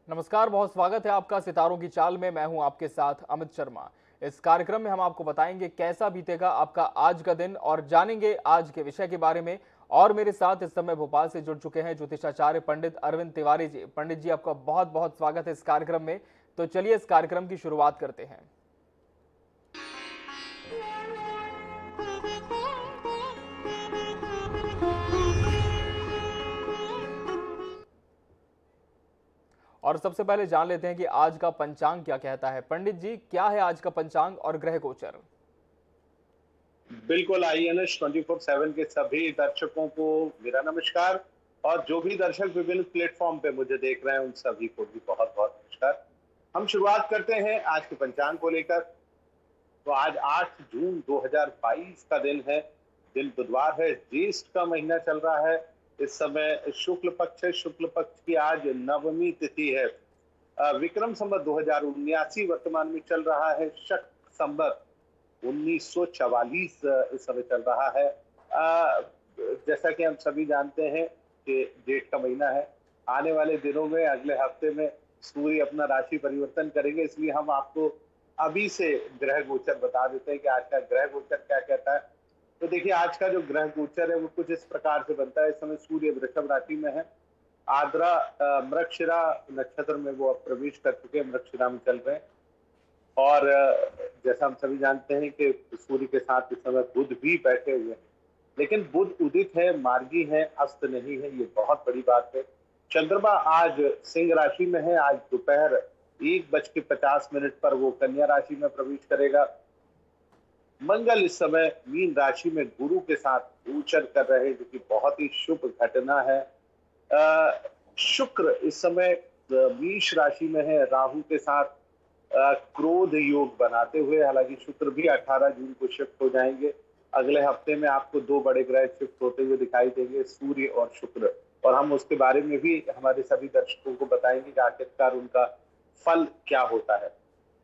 नमस्कार, बहुत स्वागत है आपका सितारों की चाल में। मैं हूं आपके साथ अमित शर्मा। इस कार्यक्रम में हम आपको बताएंगे कैसा बीतेगा आपका आज का दिन और जानेंगे आज के विषय के बारे में। और मेरे साथ इस समय भोपाल से जुड़ चुके हैं ज्योतिषाचार्य पंडित अरविंद तिवारी जी। पंडित जी, आपका बहुत बहुत स्वागत है इस कार्यक्रम में। तो चलिए इस कार्यक्रम की शुरुआत करते हैं। और सबसे पहले जान लेते हैं कि आज का पंचांग क्या कहता है। पंडित जी, क्या है आज का पंचांग और ग्रह गोचर? बिल्कुल, आईएनएस 24/7 के सभी दर्शकों को मेरा नमस्कार। और जो भी दर्शक विभिन्न प्लेटफॉर्म पे मुझे देख रहे हैं उन सभी को भी बहुत बहुत नमस्कार। हम शुरुआत करते हैं आज के पंचांग को लेकर। तो आज 8 जून 2022 का दिन है। दिन बुधवार है, ज्येष्ठ का महीना चल रहा है। इस समय शुक्ल पक्ष है। शुक्ल पक्ष की आज नवमी तिथि है। विक्रम संवत 2079 वर्तमान में चल रहा है। शक संवत 1944 इस समय चल रहा है। जैसा कि हम सभी जानते हैं कि जेठ का महीना है। आने वाले दिनों में, अगले हफ्ते में सूर्य अपना राशि परिवर्तन करेंगे, इसलिए हम आपको अभी से ग्रह गोचर बता देते हैं कि आज का ग्रह गोचर क्या कहता है। तो देखिए, आज का जो ग्रह गोचर है वो कुछ इस प्रकार से बनता है। इस समय सूर्य वृषभ राशि में है। आद्रा मृगशिरा नक्षत्र में वो अब प्रवेश कर चुके हैं, मृगशिरा में चल रहे हैं। और जैसा हम सभी जानते हैं कि सूर्य के साथ इस समय बुध भी बैठे हुए हैं, लेकिन बुध उदित है, मार्गी है, अस्त नहीं है। ये बहुत बड़ी बात है। चंद्रमा आज सिंह राशि में है। आज दोपहर 1:50 पर वो कन्या राशि में प्रवेश करेगा। मंगल इस समय मीन राशि में गुरु के साथ गोचर कर रहे हैं, जो कि बहुत ही शुभ घटना है। शुक्र इस समय मेष राशि में है, राहु के साथ क्रोध योग बनाते हुए। हालांकि शुक्र भी 18 जून को शिफ्ट हो जाएंगे। अगले हफ्ते में आपको दो बड़े ग्रह शिफ्ट होते हुए दिखाई देंगे, सूर्य और शुक्र। और हम उसके बारे में भी हमारे सभी दर्शकों को बताएंगे कि आखिरकार उनका फल क्या होता है।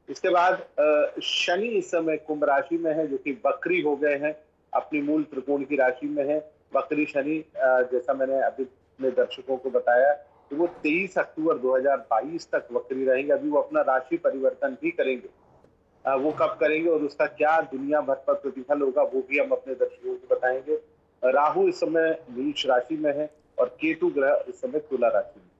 इसके बाद शनि इस समय कुंभ राशि में है, जो कि वक्री हो गए हैं, अपनी मूल त्रिकोण की राशि में है। वक्री शनि, जैसा मैंने अभी अपने दर्शकों को बताया, तो वो 23 अक्टूबर 2022 तक वक्री रहेंगे। अभी वो अपना राशि परिवर्तन भी करेंगे। वो कब करेंगे और उसका क्या दुनिया भर पर प्रतिफल होगा, वो भी हम अपने दर्शकों को बताएंगे। राहु इस समय मेष राशि में है और केतु ग्रह इस समय तुला राशि में।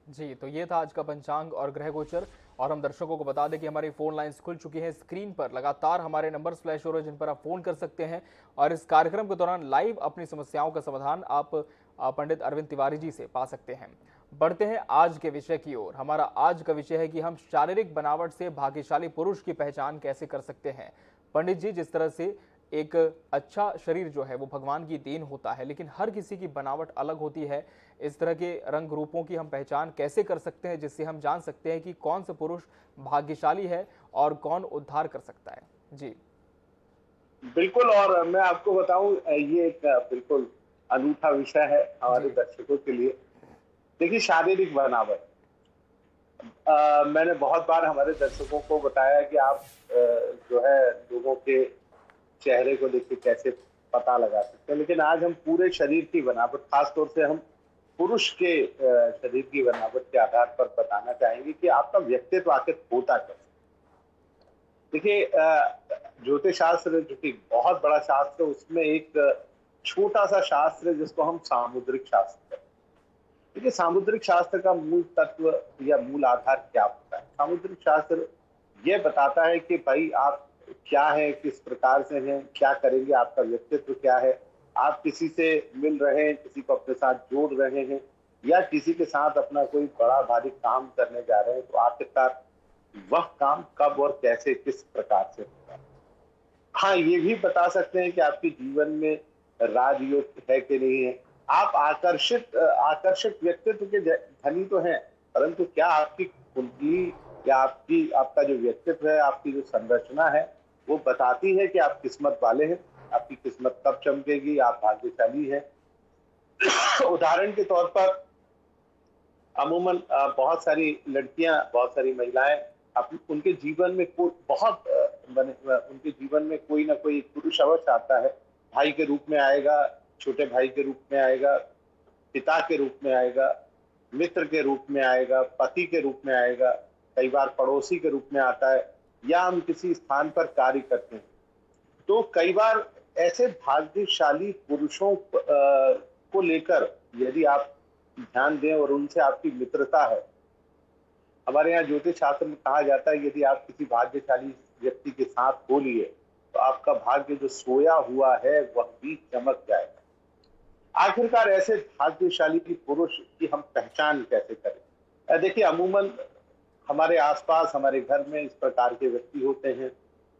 जी, तो ये था आज का पंचांग और ग्रह गोचर। और हम दर्शकों को बता दें कि हमारी फोन लाइंस खुल चुकी हैं। स्क्रीन पर लगातार हमारे नंबर्स फ्लैश हो रहे हैं जिन पर आप फोन कर सकते हैं। और इस कार्यक्रम के दौरान लाइव अपनी समस्याओं का समाधान आप पंडित अरविंद तिवारी जी से पा सकते हैं। बढ़ते हैं आज के विषय की ओर। हमारा आज का विषय है कि हम शारीरिक बनावट से भाग्यशाली पुरुष की पहचान कैसे कर सकते हैं। पंडित जी, जिस तरह से एक अच्छा शरीर जो है वो भगवान की देन होता है, लेकिन हर किसी की बनावट अलग होती है। इस तरह के रंग रूपों की हम पहचान कैसे कर सकते हैं जिससे हम जान सकते हैं कि कौन सा पुरुष भाग्यशाली है और कौन उद्धार कर सकता है? जी बिल्कुल। और मैं आपको बताऊं, ये एक बिल्कुल अनूठा विषय है हमारे जी दर्शकों के लिए। देखिए, शारीरिक बनावट, मैंने बहुत बार हमारे दर्शकों को बताया कि आप जो है लोगों के चेहरे को देख के कैसे पता लगा सकते हैं, लेकिन आज हम पूरे शरीर की बनावट, खासतौर से हम पुरुष के शरीर की बनावट के आधार पर बताना चाहेंगे कि आपका व्यक्तित्व आखिर होता कैसे। देखिए, ज्योतिष शास्त्र जो कि बहुत बड़ा शास्त्र है, उसमें एक छोटा सा शास्त्र है जिसको हम सामुद्रिक शास्त्र कहते हैं। देखिए, सामुद्रिक शास्त्र का मूल तत्व या मूल आधार क्या होता है? सामुद्रिक शास्त्र ये बताता है कि भाई आप क्या है, किस प्रकार से हैं, क्या करेंगे, आपका व्यक्तित्व क्या है। आप किसी से मिल रहे हैं, किसी को अपने साथ जोड़ रहे हैं, या किसी के साथ अपना कोई बड़ा भारी काम करने जा रहे हैं, तो आखिरकार वह काम कब और कैसे, किस प्रकार से होगा। हाँ, ये भी बता सकते हैं कि आपके जीवन में राजयोग है कि नहीं है। आप आकर्षक व्यक्तित्व के धनी तो हैं, परंतु क्या आपकी कुंडली या आपका जो व्यक्तित्व है, आपकी जो संरचना है, वो बताती है कि आप किस्मत वाले हैं। आपकी किस्मत कब चमकेगी, आप भाग्यशाली हैं। उदाहरण के तौर पर अमूमन बहुत सारी लड़कियां, बहुत सारी महिलाएं उनके जीवन में कोई उनके जीवन में कोई ना कोई पुरुष अवश्य आता है। भाई के रूप में आएगा, छोटे भाई के रूप में आएगा, पिता के रूप में आएगा, मित्र के रूप में आएगा, पति के रूप में आएगा, कई बार पड़ोसी के रूप में आता है, या हम किसी स्थान पर कार्य करते हैं। तो कई बार ऐसे भाग्यशाली पुरुषों को लेकर यदि आप ध्यान दें और उनसे आपकी मित्रता है, हमारे यहाँ ज्योतिष शास्त्र में कहा जाता है यदि आप किसी भाग्यशाली व्यक्ति के साथ हो लिए तो आपका भाग्य जो सोया हुआ है वह भी चमक जाएगा। आखिरकार ऐसे भाग्यशाली पुरुष की हम पहचान कैसे करें? देखिए, अमूमन हमारे आसपास, हमारे घर में इस प्रकार के व्यक्ति होते हैं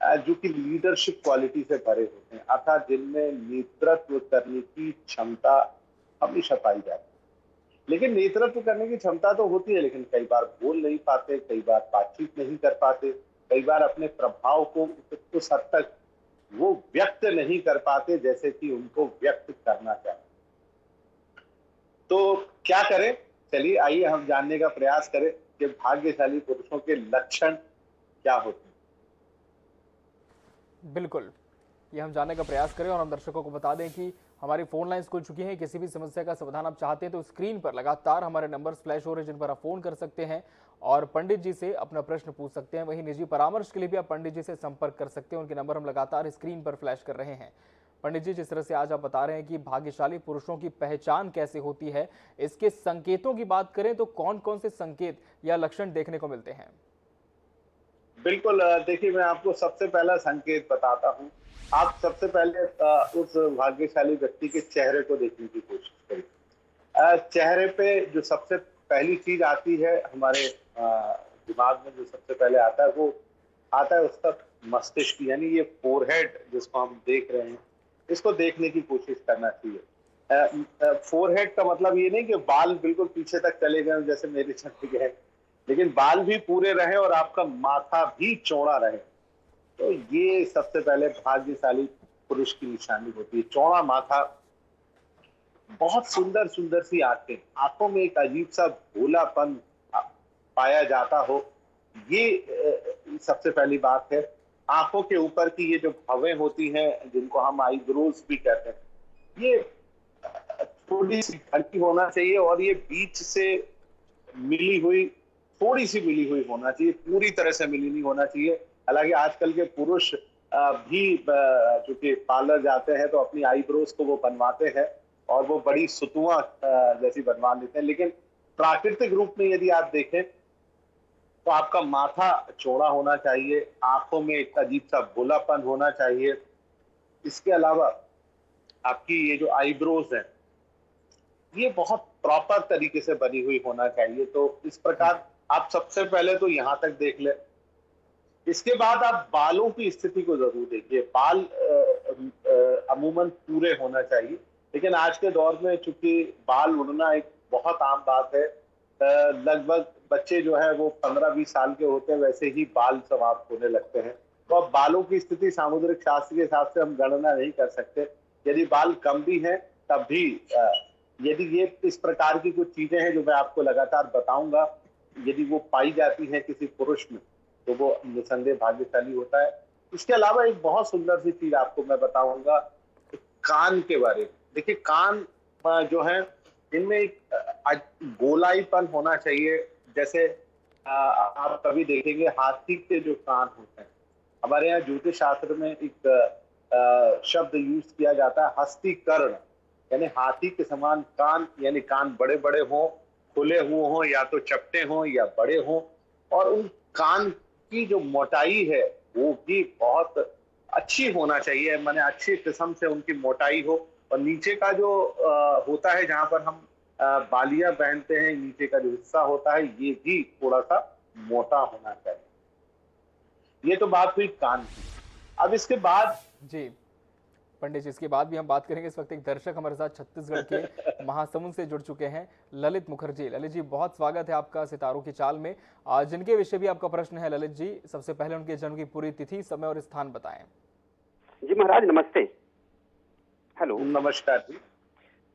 जो कि लीडरशिप क्वालिटी से भरे होते हैं, अर्थात जिनमें नेतृत्व करने की क्षमता हमेशा पाई जाती है। लेकिन नेतृत्व करने की क्षमता तो होती है, लेकिन कई बार बोल नहीं पाते, कई बार बातचीत नहीं कर पाते, कई बार अपने प्रभाव को उस हद तक वो व्यक्त नहीं कर पाते जैसे कि उनको व्यक्त करना चाहिए। तो क्या करें? चलिए आइए हम जानने का प्रयास करें कि भाग्यशाली पुरुषों के लक्षण क्या होते हैं। बिल्कुल, ये हम जानने का प्रयास करें और हम दर्शकों को बता दें कि हमारी फोन लाइन्स खुल चुकी हैं। किसी भी समस्या का समाधान आप चाहते हैं तो स्क्रीन पर लगातार हमारे नंबर्स फ्लैश हो रहे हैं जिन पर आप फोन कर सकते हैं और पंडित जी से अपना प्रश्न पूछ सकते हैं। वहीं निजी परामर्श के लिए भी आप पंडित जी से संपर्क कर सकते हैं, उनके नंबर हम लगातार स्क्रीन पर फ्लैश कर रहे हैं। पंडित जी, जिस तरह से आज आप बता रहे हैं कि भाग्यशाली पुरुषों की पहचान कैसे होती है, इसके संकेतों की बात करें तो कौन कौन से संकेत या लक्षण देखने को मिलते हैं? बिल्कुल, देखिए मैं आपको सबसे पहला संकेत बताता हूँ। आप सबसे पहले उस भाग्यशाली व्यक्ति के चेहरे को देखने की कोशिश करिए। चेहरे पे जो सबसे पहली चीज आती है हमारे दिमाग में, जो सबसे पहले आता है वो आता है उसका मस्तिष्क, यानी ये फोरहेड जिसको हम देख रहे हैं, इसको देखने की कोशिश करना चाहिए। फोरहेड का मतलब ये नहीं कि बाल बिल्कुल पीछे तक चले गए जैसे मेरे चले गए, लेकिन बाल भी पूरे रहे और आपका माथा भी चौड़ा रहे। तो ये सबसे पहले भाग्यशाली पुरुष की निशानी होती है। चौड़ा माथा, बहुत सुंदर सुंदर सी आंखें, आंखों में एक अजीब सा भोलापन पाया जाता हो, ये सबसे पहली बात है। आंखों के ऊपर की ये जो भवें होती हैं जिनको हम आईब्रोज भी कहते हैं, ये थोड़ी सी हल्की होना चाहिए और ये बीच से मिली हुई, थोड़ी सी मिली हुई होना चाहिए, पूरी तरह से मिली नहीं होना चाहिए। हालांकि आजकल के पुरुष भी चूंकि पार्लर जाते हैं तो अपनी आईब्रोज को वो बनवाते हैं और वो बड़ी सुतुआ जैसी बनवा लेते हैं, लेकिन प्राकृतिक रूप में यदि आप देखें तो आपका माथा चौड़ा होना चाहिए, आंखों में एक अजीब सा भोलापन होना चाहिए। इसके अलावा आपकी ये जो आईब्रोज है ये बहुत प्रॉपर तरीके से बनी हुई होना चाहिए। तो इस प्रकार आप सबसे पहले तो यहाँ तक देख ले। इसके बाद आप बालों की स्थिति को जरूर देखिए। बाल अमूमन पूरे होना चाहिए, लेकिन आज के दौर में चूंकि बाल उड़ना एक बहुत आम बात है, लगभग बच्चे जो है वो 15-20 साल के होते हैं वैसे ही बाल समाप्त होने लगते हैं। तो अब बालों की स्थिति सामुद्रिक शास्त्र के हिसाब से हम गणना नहीं कर सकते। यदि बाल कम भी हैं तब भी यदि ये इस प्रकार की कुछ चीजें हैं जो मैं आपको लगातार बताऊंगा, यदि वो पाई जाती हैं किसी पुरुष में तो वो निसंदेह भाग्यशाली होता है। इसके अलावा एक बहुत सुंदर सी चीज आपको मैं बताऊंगा कान के बारे में। देखिए, कान जो है इनमें एक गोलाईपन होना चाहिए। जैसे आप कभी देखेंगे हाथी के जो कान होते हैं, हमारे यहाँ ज्योतिष शास्त्र में एक शब्द यूज किया जाता है हस्तीकर्ण, यानी हाथी के समान कान, यानी कान बड़े बड़े हों, खुले हुए हों, या तो चपटे हों या बड़े हों, और उन कान की जो मोटाई है वो भी बहुत अच्छी होना चाहिए, माने अच्छी किस्म से उनकी मोटाई हो। और नीचे का जो होता है जहां पर हम बालियां पहनते हैं, नीचे का जो हिस्सा होता है ये भी थोड़ा सा मोटा होना चाहिए। ये तो बात हुई कान की। अब इसके बाद जी पंडित जी, इसके बाद भी हम बात करेंगे। इस वक्त एक दर्शक हमारे साथ छत्तीसगढ़ के महासमुंद से जुड़ चुके हैं, ललित मुखर्जी। ललित जी, बहुत स्वागत है आपका सितारों की चाल में। जिनके विषय भी आपका प्रश्न है ललित जी, सबसे पहले उनके जन्म की पूरी तिथि, समय और स्थान बताएं। जी महाराज नमस्ते। हेलो, नमस्कार जी।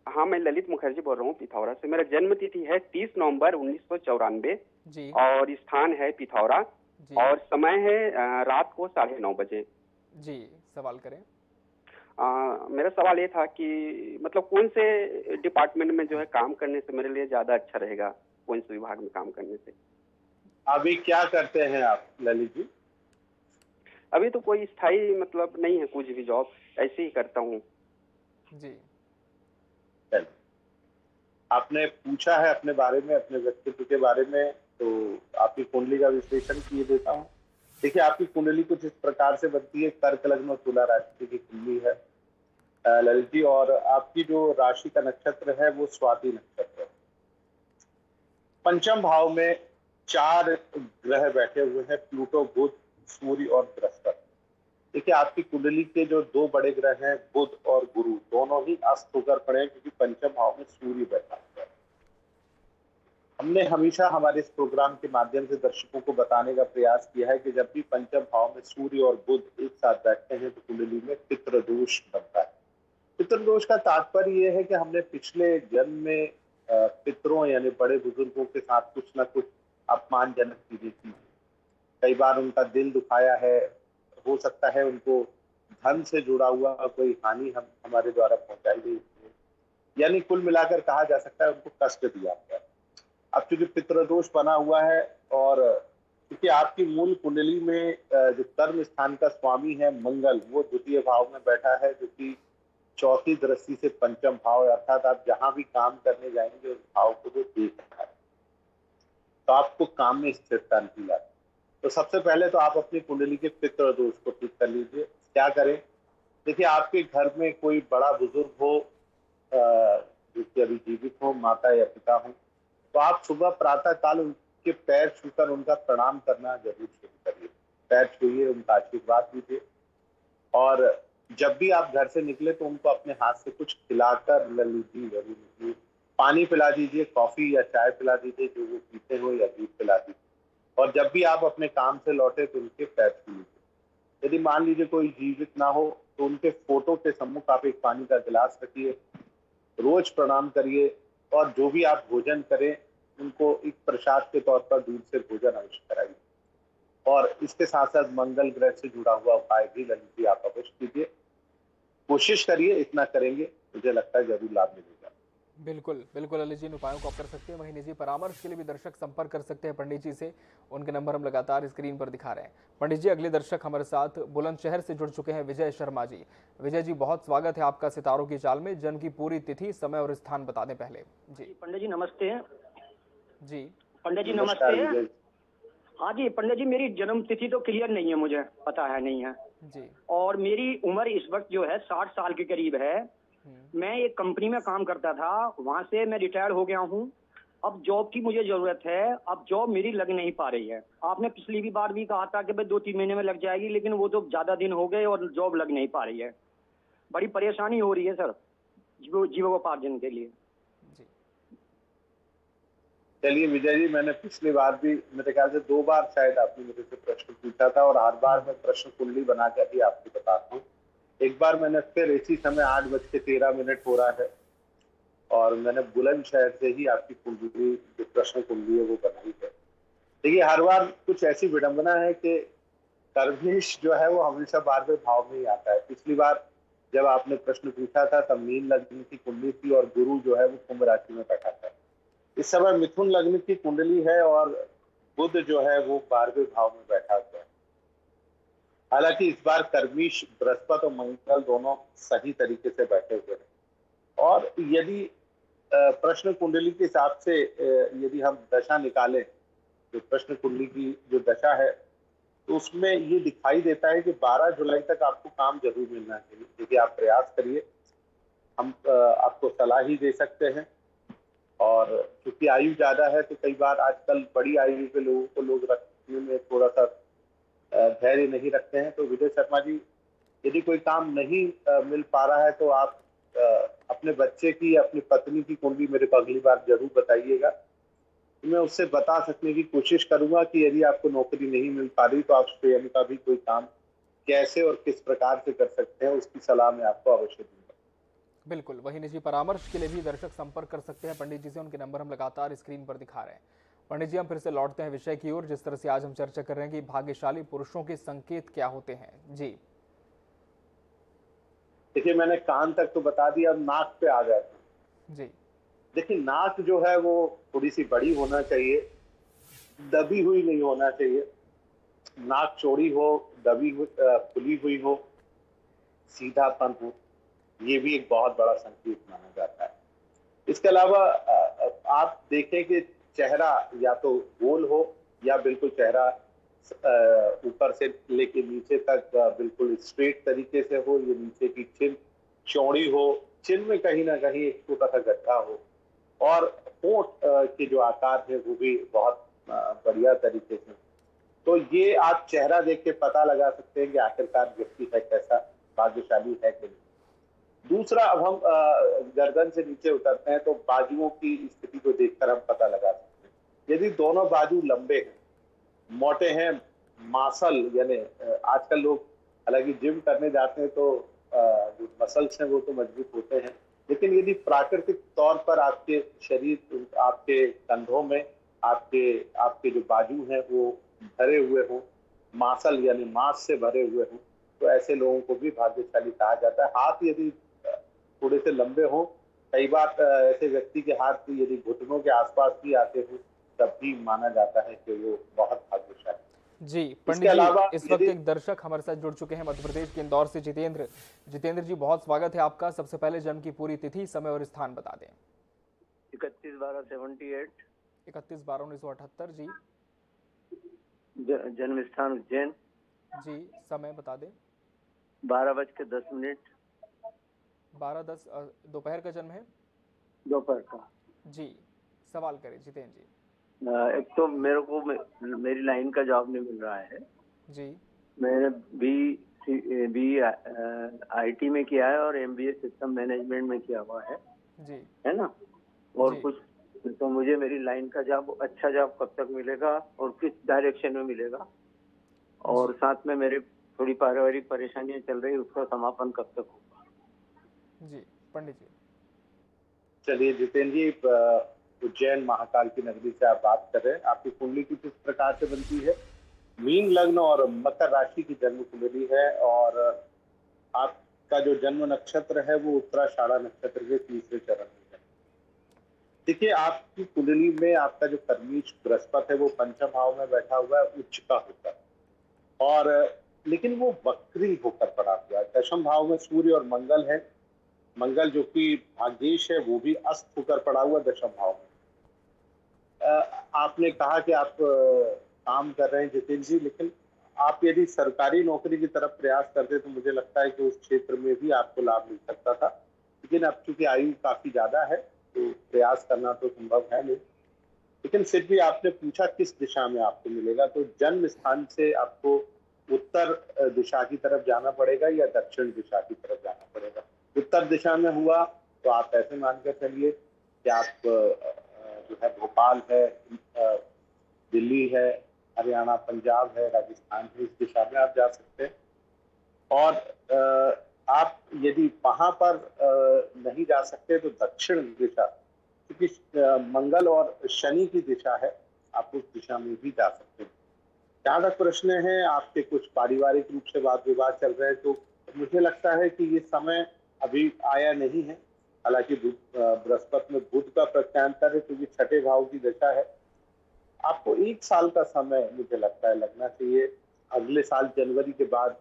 हाँ, मैं ललित मुखर्जी बोल रहा हूँ पिथौरा से। मेरा जन्म तिथि है 30 नवंबर 1994 जी, और स्थान है पिथौरा जी, और समय है रात को 9:30 बजे। जी, सवाल करें। मेरा सवाल ये था कि मतलब कौन से डिपार्टमेंट में जो है काम करने से मेरे लिए ज्यादा अच्छा रहेगा, कौन से विभाग में काम करने से? अभी क्या करते हैं आप ललित जी? अभी तो कोई स्थायी मतलब नहीं है, कुछ भी जॉब ऐसे ही करता हूँ। जी। चलिए, आपने पूछा है अपने बारे में, अपने व्यक्तित्व के बारे में, तो आपकी कुंडली का विश्लेषण किए देता हूँ। देखिए, आपकी कुंडली कुछ इस प्रकार से बनती है। कर्क लग्न और तुला राशि की कुंडली है ललित जी, और आपकी जो राशि का नक्षत्र है वो स्वाति नक्षत्र है। पंचम भाव में 4 ग्रह बैठे हुए हैं, प्लूटो, बुध, सूर्य और बृहस्पति। देखिए, आपकी कुंडली के जो 2 बड़े ग्रह हैं, बुध और गुरु, दोनों ही अस्त होकर पड़े हैं, क्योंकि पंचम भाव में सूर्य बैठा हुआ है। हमने हमेशा हमारे इस प्रोग्राम के माध्यम से दर्शकों को बताने का प्रयास किया है कि जब भी पंचम भाव में सूर्य और बुध एक साथ बैठते हैं तो कुंडली में पितृदोष बनता है। पितृदोष का तात्पर्य यह है कि हमने पिछले जन्म में पितरों यानी बड़े बुजुर्गों के साथ कुछ ना कुछ अपमानजनक चीजें की। कई बार उनका दिल दुखाया है, हो सकता है उनको धन से जुड़ा हुआ कोई हानि हम हमारे द्वारा पहुंचाई गई है, यानी कुल मिलाकर कहा जा सकता है उनको कष्ट दिया गया। अब चूंकि पितृदोष बना हुआ है और क्योंकि आपकी मूल कुंडली में जो कर्म स्थान का स्वामी है मंगल, वो द्वितीय भाव में बैठा है, जो कि चौथी दृष्टि से पंचम भाव है, अर्थात आप जहां भी काम करने जाएंगे उस भाव को वो देख रहा है, तो आपको काम में स्थिरता नहीं लाती। तो सबसे पहले तो आप अपनी कुंडली के पितृदोष को ठीक कर लीजिए। क्या करें? देखिए, आपके घर में कोई बड़ा बुजुर्ग हो जो कि अभी जीवित हो, माता या पिता हो, तो आप सुबह प्रातः काल उनके पैर छूकर उनका प्रणाम करना जरूर शुरू करिए। पैर छूइए, उनका आशीर्वाद लीजिए, और जब भी आप घर से निकले तो उनको अपने हाथ से कुछ खिलाकर लीजिए। पानी पिला दीजिए, कॉफी या चाय पिला दीजिए, जो वो पीते हो, या दूध पिला दीजिए। और जब भी आप अपने काम से लौटे तो उनके पैर छू लीजिए। यदि मान लीजिए कोई जीवित ना हो तो उनके फोटो के सम्मुख आप एक पानी का गिलास रखिए, रोज प्रणाम करिए, और जो भी आप भोजन करें उनको एक प्रसाद के तौर पर दूध से भोजन अवश्य कराइए। और इसके साथ साथ मंगल ग्रह से जुड़ा हुआ उपाय भी ललित जी आप अवश्य कीजिए। कोशिश करिए, इतना करेंगे मुझे लगता है जरूर लाभ मिलेगा। बिल्कुल बिल्कुल ललित जी, इन उपायों को आप कर सकते हैं। वहीं निजी परामर्श के लिए भी दर्शक संपर्क कर सकते हैं पंडित जी से। उनके नंबर हम लगातार स्क्रीन पर दिखा रहे हैं। पंडित जी, अगले दर्शक हमारे साथ बुलंदशहर से जुड़ चुके हैं, विजय शर्मा जी। विजय जी, बहुत स्वागत है आपका सितारों की चाल में। जन्म की पूरी तिथि, समय और स्थान बता दें पहले जी। पंडित जी नमस्ते। जी पंडित जी नमस्कार नमस्ते। विजय। हाँ जी पंडित जी, मेरी जन्म तिथि तो क्लियर नहीं है, मुझे पता है नहीं है जी। और मेरी उम्र इस वक्त जो है 60 साल के करीब है। मैं एक कंपनी में काम करता था, वहां से मैं रिटायर हो गया हूँ। अब जॉब की मुझे जरूरत है। अब जॉब मेरी लग नहीं पा रही है। आपने पिछली भी बार भी कहा था कि भाई 2-3 महीने में लग जाएगी, लेकिन वो तो ज्यादा दिन हो गए और जॉब लग नहीं पा रही है। बड़ी परेशानी हो रही है सर जीवनोपार्जन के लिए। जी। चलिए विजय जी, मैंने पिछली बार भी मेरे ख्याल से 2 बार शायद आपने मेरे से प्रश्न पूछा था, और हर बार मैं प्रश्न कुंडली बना कर भी आपको बताता हूँ। एक बार मैंने फिर इसी समय 8:13 हो रहा है और मैंने बुलंदशहर से ही आपकी कुंडली, जो प्रश्न कुंडली है वो बनाई है। देखिए, हर बार कुछ ऐसी विडंबना है कि कर्मेश जो है वो हमेशा 12वें भाव में ही आता है। पिछली बार जब आपने प्रश्न पूछा था तब मीन लग्न की कुंडली थी और गुरु जो है वो कुंभ राशि में बैठा था। इस समय मिथुन लग्न की कुंडली है और बुध जो है वो 12वें भाव में बैठा हुआ है। हालांकि इस बार कर्मीश बृहस्पति और मंगल दोनों सही तरीके से बैठे हुए हैं। और यदि प्रश्न कुंडली के हिसाब से यदि हम दशा निकालें, जो प्रश्न कुंडली की जो दशा है, तो उसमें ये दिखाई देता है कि 12 जुलाई तक आपको काम जरूर मिलना चाहिए। देखिए, आप प्रयास करिए, हम आपको सलाह ही दे सकते हैं। और क्योंकि आयु ज्यादा है तो कई बार आजकल बड़ी आयु के लोगों को लोग रखने में थोड़ा सा धैर्य नहीं रखते हैं। तो विजय शर्मा जी, यदि कोई काम नहीं मिल पा रहा है तो आप अपने बच्चे की, अपनी पत्नी की कुंडली मेरे को अगली बार जरूर बताइएगा। मैं उससे बता सकने की कोशिश करूंगा कि यदि आपको नौकरी नहीं मिल पा रही तो आप स्वयं का भी कोई काम कैसे और किस प्रकार से कर सकते हैं, उसकी सलाह मैं आपको अवश्य दूंगा। बिल्कुल, वहीं निजी परामर्श के लिए भी दर्शक संपर्क कर सकते हैं पंडित जी से। उनके नंबर हम लगातार स्क्रीन पर दिखा रहे हैं। पंडित जी, हम फिर से लौटते हैं विषय की ओर। जिस तरह से आज हम चर्चा कर रहे हैं कि भाग्यशाली पुरुषों के संकेत क्या होते हैं। जी देखिए मैंने कान तक तो बता दिया, अब नाक पे आ जाते हैं। जी। देखिए नाक जो है वो थोड़ी सी बड़ी होना चाहिए, दबी हुई नहीं होना चाहिए। नाक चौड़ी हो, खुली हुई हो, सीधापन हो, ये भी एक बहुत बड़ा संकेत माना जाता है। इसके अलावा आप देखें कि चेहरा या तो गोल हो या बिल्कुल चेहरा ऊपर से लेके नीचे तक बिल्कुल स्ट्रेट तरीके से हो, ये नीचे की चिन चौड़ी हो, चिन में कहीं ना कहीं एक छोटा सा गड्ढा हो, और होंठ के जो आकार है वो भी बहुत बढ़िया तरीके से। तो ये आप चेहरा देख के पता लगा सकते हैं कि आखिरकार व्यक्ति है कैसा, भाग्यशाली है कि नहीं। दूसरा, अब हम गर्दन से नीचे उतरते हैं तो बाजुओं की स्थिति को देखकर हम पता लगा सकते हैं। यदि दोनों बाजू लंबे हैं, मोटे हैं, मासल यानी आजकल लोग हालांकि जिम करने जाते हैं तो जो मसल्स हैं वो तो मजबूत होते हैं, लेकिन यदि प्राकृतिक तौर पर आपके शरीर, आपके कंधों में आपके आपके जो बाजू हैं वो भरे हुए हों, मासल यानी मांस से भरे हुए हों, तो ऐसे लोगों को भी भाग्यशाली कहा जाता है। हाथ यदि थोड़े से लंबे हों, कई बार ऐसे व्यक्ति के हाथ यदि घुटनों के आसपास भी आते हो तब भी माना जाता है कि वो बहुत भाग्यशाली। जी इसके पंडित अलावा जी, इस वक्त एक दर्शक हमारे साथ जुड़ चुके हैं मध्य प्रदेश के इंदौर से, जितेंद्र। जितेंद्र जी, बहुत स्वागत है आपका। सबसे पहले जन्म की पूरी तिथि, समय और स्थान बता दें। 31/12/78। 31/12/1978। जी। जन्म स्थान उज्जैन। जी, समय बता दें। 12:10। 12:10 दोपहर का जन्म है। दोपहर का। जी, सवाल करें जितेंद्र जी। एक तो मेरे को मेरी लाइन का जॉब नहीं मिल रहा है। जी। मैंने बी आईटी में किया है और एमबीए सिस्टम मैनेजमेंट में किया हुआ है। जी। है ना? और जी। कुछ तो मुझे मेरी लाइन का जॉब, अच्छा जॉब कब तक मिलेगा और किस डायरेक्शन में मिलेगा, और साथ में मेरे थोड़ी पारिवारिक परेशानियां चल रही, उसका समापन कब तक होगा? जी पंडित जी। चलिए जितेंद्र जी, उज्जैन महाकाल की नगरी से आप बात कर रहे हैं। आपकी कुंडली कुछ इस प्रकार से बनती है। मीन लग्न और मकर राशि की जन्म कुंडली है, और आपका जो जन्म नक्षत्र है वो उत्तराषाढ़ा नक्षत्र के तीसरे चरण में है। देखिए आपकी कुंडली में आपका जो कर्मीश बृहस्पति है वो पंचम भाव में बैठा हुआ है, उच्च का होकर, और लेकिन वो वक्री होकर पड़ा हुआ है। दशम भाव में सूर्य और मंगल है। मंगल जो कि भाग्येश है वो भी अस्त होकर पड़ा हुआ दशम भाव में। आपने कहा कि आप काम कर रहे हैं जितेंद्र जी, लेकिन आप यदि सरकारी नौकरी की तरफ प्रयास करते तो मुझे लगता है कि उस क्षेत्र में भी आपको लाभ मिल सकता था, लेकिन अब चूंकि आयु काफी ज्यादा है तो प्रयास करना तो संभव है नहीं। लेकिन फिर भी आपने पूछा किस दिशा में आपको मिलेगा, तो जन्म स्थान से आपको उत्तर दिशा की तरफ जाना पड़ेगा या दक्षिण दिशा की तरफ जाना पड़ेगा। उत्तर दिशा में हुआ तो आप ऐसे मानकर चलिए कि आप जो है भोपाल है, दिल्ली है, हरियाणा, पंजाब है, राजस्थान है, इस दिशा में आप जा सकते हैं। और आप यदि वहां पर नहीं जा सकते तो दक्षिण दिशा, क्योंकि मंगल और शनि की दिशा है, आप उस दिशा में भी जा सकते हैं। जहाँ तक प्रश्न है आपके कुछ पारिवारिक रूप से वाद विवाद चल रहे हैं, तो मुझे लगता है कि ये समय अभी आया नहीं है। हालांकि बृहस्पति में बुध का प्रत्यांतर है, क्योंकि छठे भाव की दशा है। आपको 1 साल का समय मुझे लगता है लगना चाहिए। अगले साल जनवरी के बाद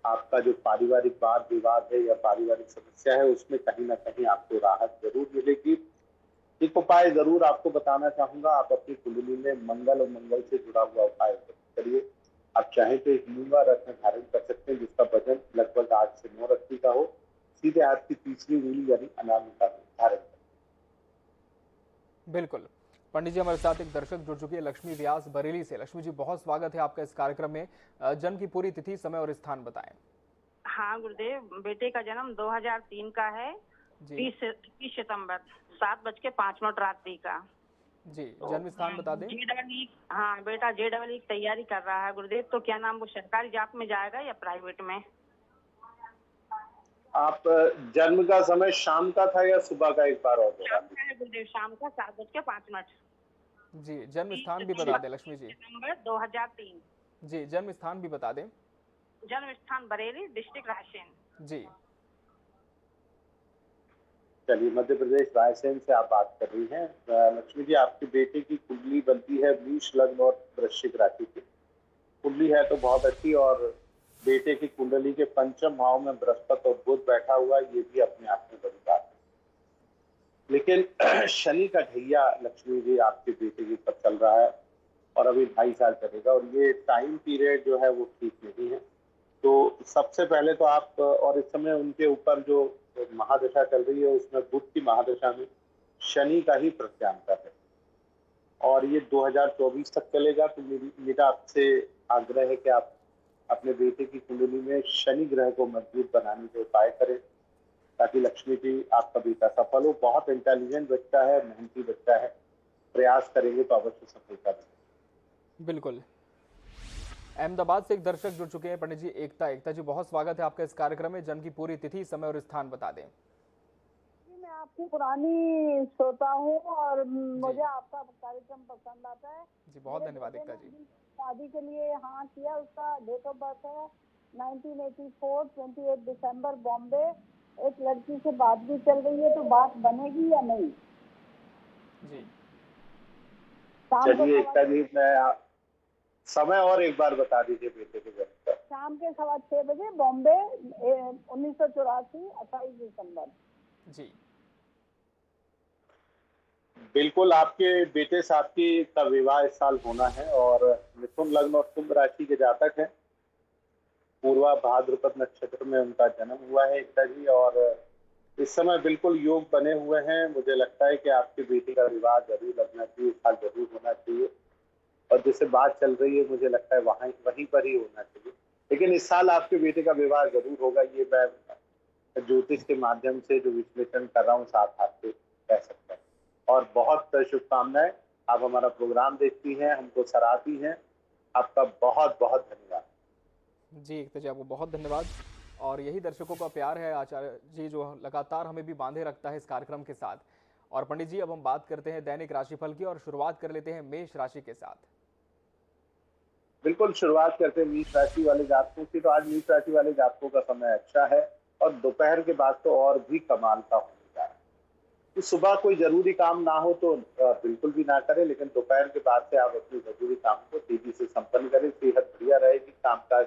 आपका जो पारिवारिक वाद विवाद है या पारिवारिक समस्या है उसमें कहीं ना कहीं आपको राहत जरूर मिलेगी। एक उपाय जरूर आपको बताना चाहूंगा, आप अपनी कुंडली में मंगल और मंगल से जुड़ा हुआ उपाय करिए। आप चाहें तो एक मूंगा रत्न धारण कर सकते हैं जिसका वजन लगभग 8 से 9 रत्ती का हो। सीधे हाथ की तीसरी उंगली यानी अनामिका में धारण करें। बिल्कुल पंडित जी, हमारे साथ एक दर्शक जुड़ चुकी है लक्ष्मी व्यास बरेली से। लक्ष्मी जी, बहुत स्वागत है आपका इस कार्यक्रम में। जन्म की पूरी तिथि, समय और स्थान बताएं। हाँ गुरुदेव, बेटे का जन्म 2003 का है, 30 सितंबर 7:05 रात्रि का। जी, जन्म स्थान बता दें। JEE, हाँ बेटा JEE की तैयारी कर रहा है गुरुदेव, तो क्या नाम वो सरकारी जॉब में जाएगा या प्राइवेट में? आप जन्म का समय शाम का था या सुबह का, एक बार और बता शाम का है गुरुदेव, शाम का 7:05। जी, जन्म स्थान भी बता दें लक्ष्मी जी। सितंबर 2003। जी, जन्म स्थान भी बता दें। जन्म स्थान बरेली, डिस्ट्रिक्ट रायसेन। जी, चलिए, मध्य प्रदेश रायसेन से आप बात कर रही हैं। लक्ष्मी जी, आपके बेटे की कुंडली बनती है मेष लग्न और वृश्चिक राशि की। कुंडली है तो बहुत अच्छी, और बेटे की कुंडली के पंचम भाव में बृहस्पति और बुध बैठा हुआ, ये भी अपने आप में बड़ी बात है। लेकिन शनि का ढैया लक्ष्मी जी आपके बेटे के ऊपर चल रहा है, और अभी 2.5 साल चलेगा, और ये टाइम पीरियड जो है वो ठीक नहीं है। तो सबसे पहले तो आप, और इस समय उनके ऊपर जो महादशा चल रही है उसमें बुध की महादशा में शनि का ही प्रत्यांतर है, और ये 2024 तक चलेगा। तो मेरा आपसे आग्रह है कि आप अपने बेटे की कुंडली में शनि ग्रह को मजबूत बनाने के उपाय करें, ताकि लक्ष्मी जी आपका बेटा सफल हो। बहुत इंटेलिजेंट बच्चा है, मेहनती बच्चा है, प्रयास करेंगे तो अवश्य सफलता मिलेगी। बिल्कुल। अहमदाबाद से एक दर्शक जुड़ चुके हैं, पंडित जी एकता जी, बहुत स्वागत है आपका इस कार्यक्रम में। जन्म की पूरी तिथि, समय और स्थान बता दें। मैं आपकी पुरानी श्रोता हूँ और मुझे आपका कार्यक्रम पसंद आता है जी। बहुत धन्यवाद एकता जी। शादी के लिए हाँ किया, उसका डेट ऑफ बर्थ है 1984, 28 दिसंबर, बॉम्बे। एक लड़की से बात भी चल रही है, तो बात बनेगी या नहीं? जी चलिए एकता जी, मैं समय और एक बार बता दीजिए बेटे के जन्म का। शाम के 6:15 बजे, बॉम्बे, 1984, 28 दिसंबर। जी बिल्कुल, आपके बेटे साहब का विवाह इस साल होना है, और मिथुन लग्न और कुंभ राशि के जातक हैं। पूर्वा भाद्रपद नक्षत्र में उनका जन्म हुआ है एकता जी, और इस समय बिल्कुल योग बने हुए हैं। मुझे लगता है कि आपके बेटे का विवाह जरूर लगना चाहिए, इस साल जरूर होना चाहिए, और जैसे बात चल रही है मुझे लगता है वहीं पर ही होना चाहिए। लेकिन इस साल आपके बेटे का विवाह जरूर होगा, ये मैं ज्योतिष के माध्यम से जो विश्लेषण कर रहा हूँ साथ हाथ से कह सकता हूँ। और बहुत शुभकामनाएं। आप हमारा प्रोग्राम देखती हैं, हमको सराहती हैं, आपका बहुत बहुत धन्यवाद। जी एकता जी, आपको बहुत धन्यवाद। और यही दर्शकों का प्यार है आचार्य जी, जो लगातार हमें भी बांधे रखता है इस कार्यक्रम के साथ। और पंडित जी, अब हम बात करते हैं दैनिक राशिफल की, और शुरुआत कर लेते हैं मेष राशि के साथ। बिल्कुल, शुरुआत करते हैं मेष राशि वाले जातकों की। तो आज मेष राशि वाले जातकों का समय अच्छा है, और दोपहर के बाद तो और भी कमाल का होने जा रहा है। तो सुबह कोई जरूरी काम ना हो तो बिल्कुल भी ना करें, लेकिन दोपहर के बाद से आप अपने जरूरी काम को तेजी से संपन्न करें। सेहत बढ़िया रहेगी, कामकाज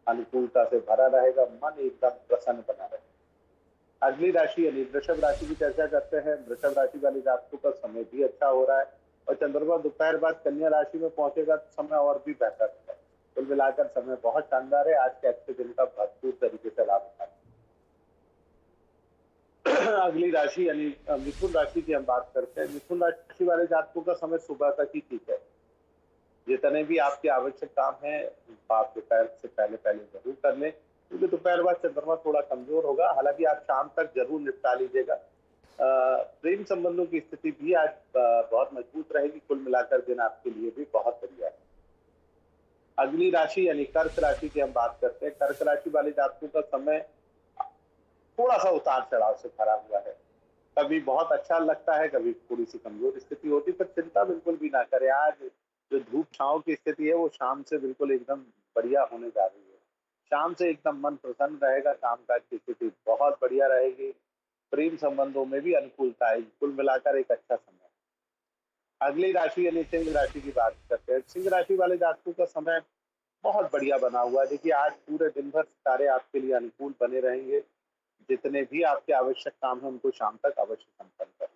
अनुकूलता से भरा रहेगा, मन एकदम प्रसन्न बना रहेगा। अगली राशि यानी वृषभ राशि की चर्चा करते हैं। वृषभ राशि वाले जातकों का समय भी अच्छा हो रहा है, और चंद्रमा दोपहर बाद कन्या राशि में पहुंचेगा तो समय और भी बेहतर होगा। कुल मिलाकर समय बहुत शानदार है। आज के अच्छे दिन का भरपूर तरीके से लाभ उठाएं। अगली राशि यानी मिथुन राशि की हम बात करते हैं। मिथुन राशि वाले जातकों का समय सुबह तक ही ठीक है। जितने भी आपके आवश्यक काम है आप दोपहर से पहले जरूर कर लें, क्योंकि दोपहर बाद चंद्रमा थोड़ा कमजोर होगा। हालांकि आप शाम तक जरूर निपटा लीजिएगा। प्रेम संबंधों की स्थिति भी आज बहुत मजबूत रहेगी। कुल मिलाकर दिन आपके लिए भी बहुत बढ़िया है। अगली राशि यानी कर्क राशि की हम बात करते हैं। कर्क राशि वाले जातकों का समय थोड़ा सा उतार चढ़ाव से भरा हुआ है। कभी बहुत अच्छा लगता है, कभी थोड़ी सी कमजोर स्थिति होती है, पर चिंता बिल्कुल भी ना करें। आज जो धूप छांव की स्थिति है वो शाम से बिल्कुल एकदम बढ़िया होने जा रही है। शाम से एकदम मन प्रसन्न रहेगा, कामकाज की स्थिति बहुत बढ़िया रहेगी, प्रेम संबंधों में भी अनुकूलता आएगी। कुल मिलाकर एक अच्छा समय। अगली राशि यानी सिंह राशि की बात करते हैं। सिंह राशि वाले जातकों का समय बहुत बढ़िया बना हुआ है। देखिए, आज पूरे दिन भर सितारे आपके लिए अनुकूल बने रहेंगे। जितने भी आपके आवश्यक काम है उनको शाम तक अवश्य संपन्न करें।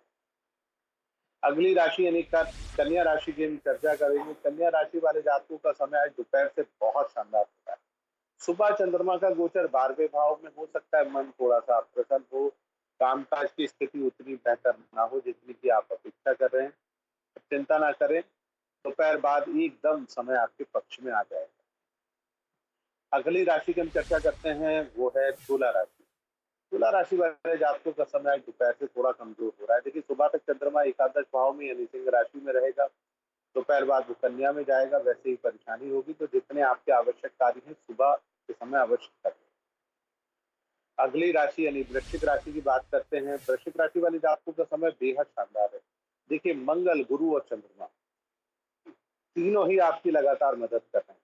अगली राशि यानी कन्या राशि की हम चर्चा करेंगे। कन्या राशि वाले जातकों का समय आज दोपहर से बहुत शानदार होता है। सुबह चंद्रमा का गोचर 12वें भाव में हो सकता है, मन थोड़ा सा प्रसन्न हो, कामकाज की स्थिति उतनी बेहतर ना हो जितनी की आप अपेक्षा कर रहे हैं। चिंता ना करें, दोपहर बाद एकदम समय आपके पक्ष में आ जाएगा। अगली राशि की हम चर्चा करते हैं, वो है तुला राशि। तुला राशि वाले जातकों का समय दोपहर से थोड़ा कमजोर हो रहा है। देखिए, सुबह तक चंद्रमा एकादश भाव में यानी सिंह राशि में रहेगा, दोपहर बाद वो कन्या में जाएगा, वैसे ही परेशानी होगी। तो जितने आपके आवश्यक कार्य हैं सुबह के समय अवश्य करें। अगली राशि यानी वृश्चिक राशि की बात करते हैं। वृश्चिक राशि वाले जातकों का समय बेहद शानदार है। देखिए, मंगल, गुरु और चंद्रमा तीनों ही आपकी लगातार मदद कर रहे हैं।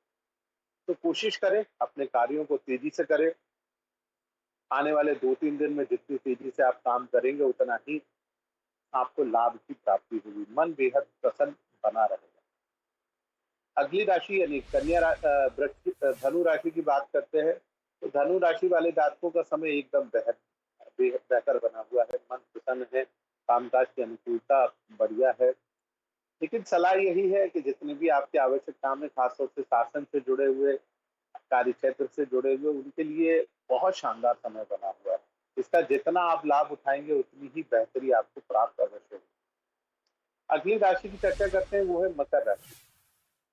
तो कोशिश करें अपने कार्यों को तेजी से करें, आने वाले 2-3 दिन में जितनी तेजी से आप काम करेंगे उतना ही आपको लाभ की प्राप्ति होगी। मन बेहद प्रसन्न बना रहेगा। अगली राशि यानी धनु राशि की बात करते हैं तो धनु राशि वाले जातकों का समय एकदम बेहद बेहतर बना हुआ है। मन प्रसन्न है, कामकाज की अनुकूलता बढ़िया है। लेकिन सलाह यही है कि जितने भी आपके आवश्यक काम है, खासतौर से शासन से जुड़े हुए, कार्य क्षेत्र से जुड़े हुए, उनके लिए बहुत शानदार समय बना हुआ है। इसका जितना आप लाभ उठाएंगे उतनी ही बेहतरी आपको प्राप्त अवश्य होगी। अगली राशि की चर्चा करते हैं, वो है मकर राशि।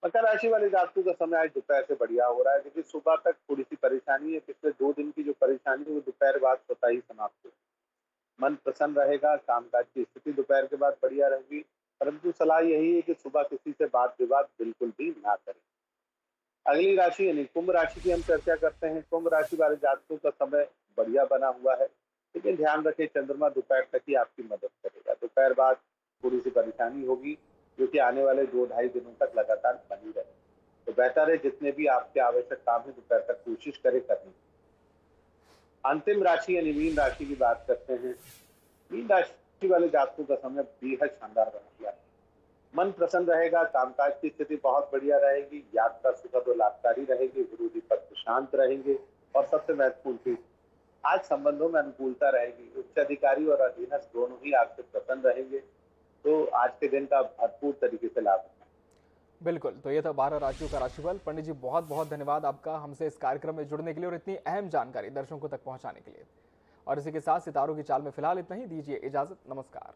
मकर राशि वाले जातकों का समय आज दोपहर से बढ़िया हो रहा है, क्योंकि सुबह तक थोड़ी सी परेशानी है। पिछले 2 दिन की जो परेशानी है वो दोपहर बाद स्वतः ही समाप्त होगी। मन प्रसन्न रहेगा, कामकाज की स्थिति दोपहर के बाद बढ़िया रहेगी। परंतु सलाह यही है कि सुबह किसी से बात विवाद बिल्कुल भी ना करें। अगली राशि यानी कुंभ राशि की हम चर्चा करते हैं। कुंभ राशि वाले जातकों का समय बढ़िया बना हुआ है, लेकिन ध्यान रखें चंद्रमा दोपहर तक ही आपकी मदद करेगा। दोपहर बाद थोड़ी सी परेशानी होगी, जो कि आने वाले 2-2.5 दिनों तक लगातार बनी रहे। तो बेहतर है जितने भी आपके आवश्यक काम है दोपहर तक कोशिश करें करने की। अंतिम राशि यानी मीन राशि की बात करते हैं। मीन राशि वाले जातकों का समय बेहद शानदार बना हुआ है। मन प्रसन्न रहेगा, कामकाज की स्थिति बहुत बढ़िया रहेगी, यात्रा सुखद और लाभकारी रहेगी, विरोधी पक्ष शांत रहेंगे और सबसे महत्वपूर्ण चीज, आज संबंधों में अनुकूलता रहेगी। उच्च अधिकारी और अधीनस्थ दोनों ही आपसे प्रसन्न रहेंगे। तो आज के दिन का भरपूर तरीके से लाभ उठाएं। बिल्कुल, तो ये था 12 राशियों का राशिफल। पंडित जी बहुत बहुत धन्यवाद आपका हमसे इस कार्यक्रम में जुड़ने के लिए और इतनी अहम जानकारी दर्शकों तक पहुंचाने के लिए। और इसी के साथ सितारों की चाल में फिलहाल इतना ही। दीजिए इजाजत, नमस्कार।